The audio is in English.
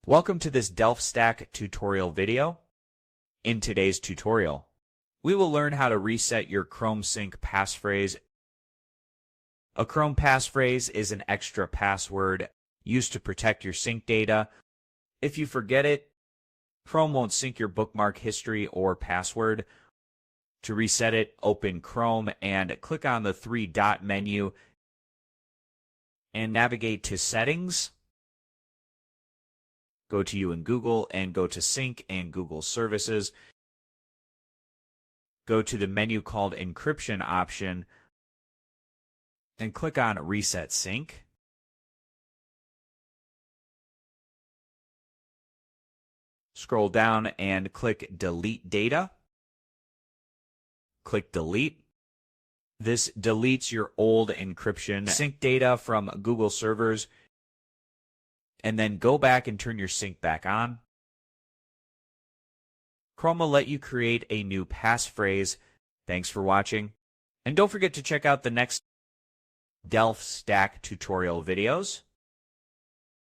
Welcome to this DelftStack tutorial video. In today's tutorial, we will learn how to reset your Chrome Sync passphrase. A Chrome passphrase is an extra password used to protect your sync data. If you forget it, Chrome won't sync your bookmark history or password. To reset it, open Chrome and click on the three-dot menu and navigate to Settings. Go to You in Google and go to Sync and Google Services. Go to the menu called Encryption Option and click on Reset Sync. Scroll down and click Delete Data. Click Delete. This deletes your old encryption sync data from Google servers. And then go back and turn your sync back on. Chrome will let you create a new passphrase. Thanks for watching. And don't forget to check out the next DelftStack tutorial videos.